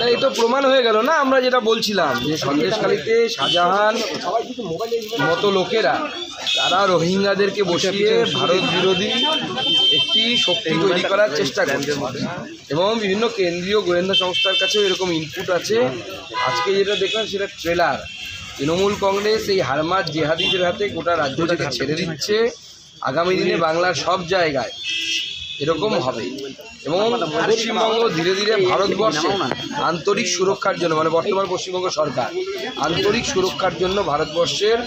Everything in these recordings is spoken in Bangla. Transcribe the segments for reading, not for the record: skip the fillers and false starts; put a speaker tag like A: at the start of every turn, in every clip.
A: এই তো প্রমাণ হয়ে গেল না, আমরা যেটা বলছিলাম যে সন্দেশখালীতে শাহজাহান মতো লোকেরা তারা রোহিঙ্গাদেরকে বসিয়ে ভারত বিরোধী একটি শক্তি তৈরি করার চেষ্টা করছে এবং বিভিন্ন কেন্দ্রীয় গোয়েন্দা সংস্থার কাছেও এরকম ইনপুট আছে। আজকে যেটা দেখলাম সেটা ট্রেলার। তৃণমূল কংগ্রেস এই হারমাত জেহাদিদের হাতে গোটা রাজ্যটাকে ছেড়ে দিচ্ছে। আগামী দিনে বাংলার সব জায়গায় এরকম হবে এবং পশ্চিমবঙ্গ ধীরে ধীরে ভারতবর্ষে আন্তরিক সুরক্ষার জন্য, মানে বর্তমান পশ্চিমবঙ্গ সরকার আন্তরিক সুরক্ষার জন্য ভারতবর্ষের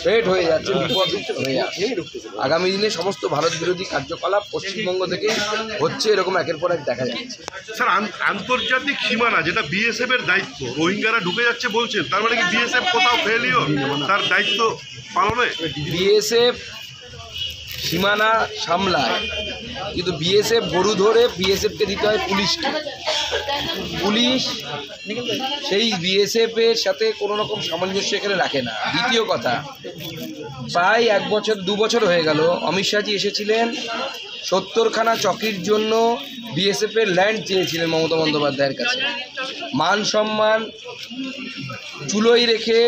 A: থ্রেট হয়ে যাচ্ছে, বিপদ হয়ে যাচ্ছে। আগামী দিনে সমস্ত ভারত বিরোধী কার্যকলাপ পশ্চিমবঙ্গ থেকে হচ্ছে, এরকম একের পর এক দেখা যাচ্ছে।
B: স্যার, আন্তর্জাতিক সীমানা যেটা বিএসএফ এর দায়িত্ব, রোহিঙ্গারা ঢুকে যাচ্ছে বলছেন, তার মানে কি বিএসএফ কোথাও ফেলিও তার দায়িত্ব পালনে?
A: বিএসএফ সীমানা সামলায়, কিন্তু বিএসএফ গরু ধরে বিএসএফকে দিতে হয় পুলিশকে। পুলিশ সেই বিএসএফের সাথে কোনো রকম সামঞ্জস্য এখানে রাখে না। দ্বিতীয় কথা, প্রায় 1 বছর 2 বছর হয়ে গেল অমিত শাহজি এসেছিলেন, 70খানা চকির জন্য বিএসএফের ল্যান্ড চেয়েছিলেন মমতা বন্দ্যোপাধ্যায়ের কাছে। মান সম্মান চুলোই রেখে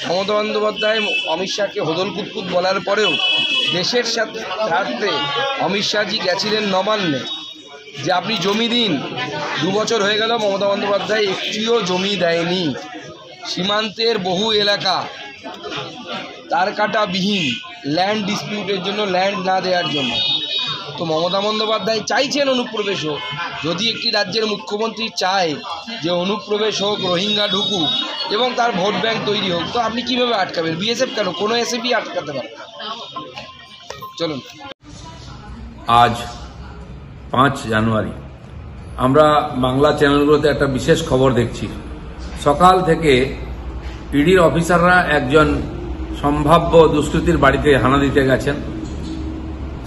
A: মমতা বন্দ্যোপাধ্যায় অমিত শাহকে হোদল কুতকুত বলার পরেও দেশের সাথে স্বার্থে অমিত শাহজি গেছিলেন নবান্নে যে আপনি জমি দিন। 2 বছর হয়ে গেল মমতা বন্দ্যোপাধ্যায় একটিও জমি দেয়নি। সীমান্তের বহু এলাকা তার কাটাবিহীন ল্যান্ড ডিসপিউটের জন্য, ল্যান্ড না দেওয়ার জন্য। তো মমতা বন্দ্যোপাধ্যায় চাইছেন অনুপ্রবেশ হোক। যদি একটি রাজ্যের মুখ্যমন্ত্রী চায় যে অনুপ্রবেশ হোক, রোহিঙ্গা ঢুকুক এবং তার ভোট ব্যাংক তৈরি হোক, তো আপনি কীভাবে আটকাবেন? বিএসএফ কেন, কোনো এসএফই আটকাতে পারে না। চলুন।
C: আজ 5 জানুয়ারি আমরা বাংলা চ্যানেলগুলোতে একটা বিশেষ খবর দেখছি। সকাল থেকে ইডির অফিসাররা একজন সম্ভাব্য দুষ্কৃতীর বাড়িতে হানা দিতে গেছেন,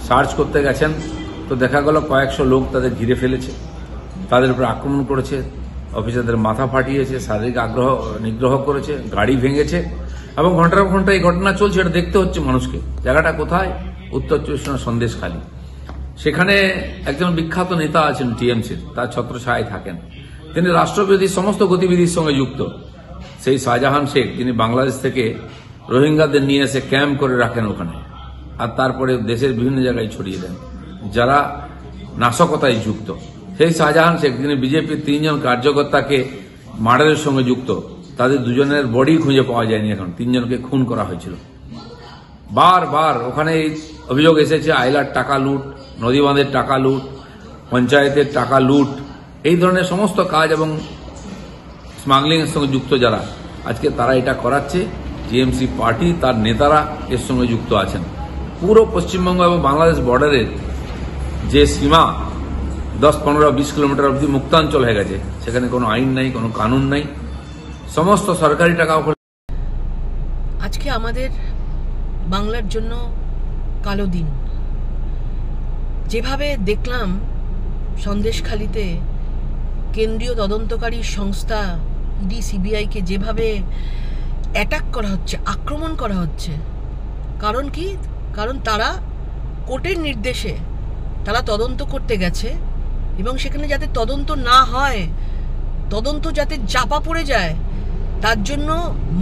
C: সার্চ করতে গেছেন। তো দেখা গেল কয়েকশো লোক তাদের ঘিরে ফেলেছে, তাদের উপর আক্রমণ করেছে, অফিসারদের মাথা ফাটিয়েছে, শারীরিক নিগ্রহ করেছে, গাড়ি ভেঙেছে এবং ঘন্টার পর ঘন্টা এই ঘটনা চলছে। এটা দেখতে হচ্ছে মানুষকে। জায়গাটা কোথায়? উত্তর 24 পরগনার সন্দেশখালী। সেখানে একজন বিখ্যাত নেতা আছেন টিএমসির, তার ছত্রছায়ায় থাকেন। তিনি রাষ্ট্রবিরোধী সমস্ত গতিবিধির সঙ্গে যুক্ত। সেই শাহজাহান শেখ, যিনি বাংলাদেশ থেকে রোহিঙ্গাদের নিয়ে এসে ক্যাম্প করে রাখেন ওখানে, আর তারপরে দেশের বিভিন্ন জায়গায় ছড়িয়ে দেন যারা নাশকতায় যুক্ত। সেই শাহজাহান শেখ, যিনি বিজেপির 3 জন কার্যকর্তাকে মার্ডারের সঙ্গে যুক্ত, তাদের 2 জনের বডি খুঁজে পাওয়া যায়নি। এখন 3 জনকে খুন করা হয়েছিল। বারবার ওখানে অভিযোগ এসেছে আইলার টাকা লুট, নদীবাঁধের টাকা লুট, পঞ্চায়েতের টাকা লুট, এই ধরনের সমস্ত কাজ এবং স্মাগলিং এর সঙ্গে যুক্ত যারা, আজকে তারা এটা করাচ্ছে। টিএমসি পার্টি, তার নেতারা এর সঙ্গে যুক্ত আছেন। পুরো পশ্চিমবঙ্গ এবং বাংলাদেশ বর্ডারের যে সীমা 10, 15, 20 কিলোমিটার অবধি মুক্তাঞ্চল হয়ে গেছে। সেখানে কোনো আইন নাই, কোনো কানুন নাই, সমস্ত সরকারি টাকা।
D: আজকে আমাদের বাংলার জন্য কালো দিন। যেভাবে দেখলাম সন্দেশখালীতে কেন্দ্রীয় তদন্তকারী সংস্থা ইডি সিবিআইকে যেভাবে অ্যাটাক করা হচ্ছে, আক্রমণ করা হচ্ছে, কারণ কি? কারণ তারা কোর্টের নির্দেশে তারা তদন্ত করতে গেছে এবং সেখানে যাতে তদন্ত না হয়, তদন্ত যাতে চাপা পড়ে যায়, তার জন্য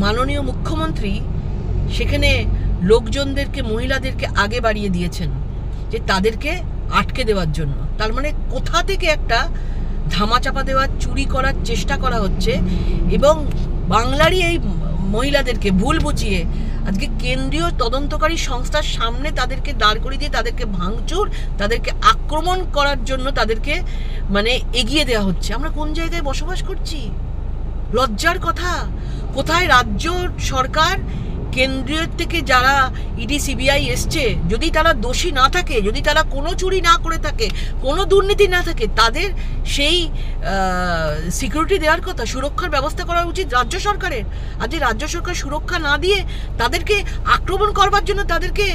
D: মাননীয় মুখ্যমন্ত্রী সেখানে লোকজনদেরকে, মহিলাদেরকে আগে বাড়িয়ে দিয়েছেন যে তাদেরকে আটকে দেওয়ার জন্য। তার মানে কোথা থেকে একটা ধামাচাপা দেওয়ার, চুরি করার চেষ্টা করা হচ্ছে এবং বাংলারই এই মহিলাদেরকে ভুল বুঝিয়ে আজকে কেন্দ্রীয় তদন্তকারী সংস্থার সামনে তাদেরকে দাঁড় করিয়ে দিয়ে তাদেরকে ভাঙচুর, তাদেরকে আক্রমণ করার জন্য তাদেরকে মানে এগিয়ে দেওয়া হচ্ছে। আমরা কোন জায়গায় বসবাস করছি? লজ্জার কথা। কোথায় রাজ্য সরকার, কেন্দ্রীয় থেকে যারা ইডি সিবিআই এসছে, যদি তারা দোষী না থাকে, যদি তারা কোনো চুরি না করে থাকে, কোনো দুর্নীতি না থাকে, তাদের সেই সিকিউরিটি দেওয়ার কথা, সুরক্ষার ব্যবস্থা করা উচিত রাজ্য সরকারের। আজ রাজ্য সরকার সুরক্ষা না দিয়ে তাদেরকে আক্রমণ করবার জন্য তাদেরকে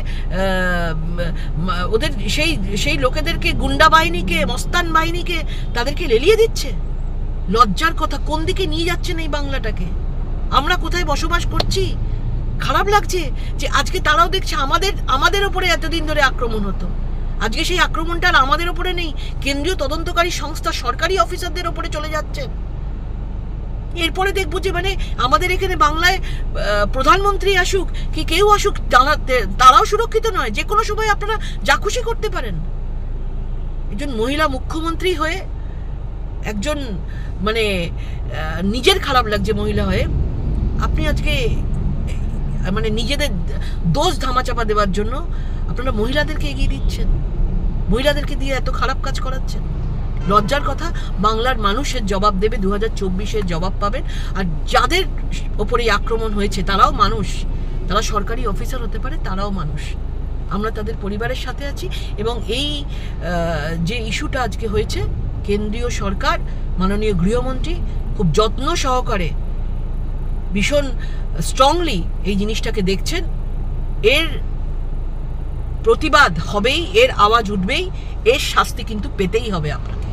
D: ওদের সেই লোকেদেরকে, গুন্ডা বাহিনীকে, মস্তান বাহিনীকে তাদেরকে লেলিয়ে দিচ্ছে। লজ্জার কথা। কোন দিকে নিয়ে যাচ্ছেন এই বাংলাটাকে? আমরা কোথায় বসবাস করছি? খারাপ লাগছে যে আজকে তারাও দেখছে আমাদের ওপরে এতদিন ধরে আক্রমণ হতো। আজকে সেই আক্রমণটা আর আমাদের ওপরে নেই, কেন্দ্রীয় তদন্তকারী সংস্থা সরকারি অফিসারদের ওপরে চলে যাচ্ছে। এরপরে দেখবো যে মানে আমাদের এখানে বাংলায় প্রধানমন্ত্রী আসুক কি কেউ আসুক, তারাও সুরক্ষিত নয়। যে কোনো সময় আপনারা যা খুশি করতে পারেন। একজন মহিলা মুখ্যমন্ত্রী হয়ে, একজন মানে নিজের খারাপ লাগছে মহিলা হয়ে, আপনি আজকে মানে নিজেদের দোষ ধামাচাপা দেওয়ার জন্য আপনারা মহিলাদেরকে এগিয়ে দিচ্ছেন, মহিলাদেরকে দিয়ে এত খারাপ কাজ করাচ্ছেন। লজ্জার কথা। বাংলার মানুষের জবাব দেবে, 2024-এর জবাব পাবেন। আর যাদের ওপরে আক্রমণ হয়েছে তারাও মানুষ, তারা সরকারি অফিসার হতে পারে, তারাও মানুষ। আমরা তাদের পরিবারের সাথে আছি। এবং এই যে ইস্যুটা আজকে হয়েছে, কেন্দ্রীয় সরকার, মাননীয় গৃহমন্ত্রী খুব যত্ন সহকারে, ভীষণ স্ট্রংলি এই জিনিসটাকে দেখছেন। এর প্রতিবাদ হবেই, এর আওয়াজ উঠবেই, এর শাস্তি কিন্তু পেতেই হবে আপনাকে।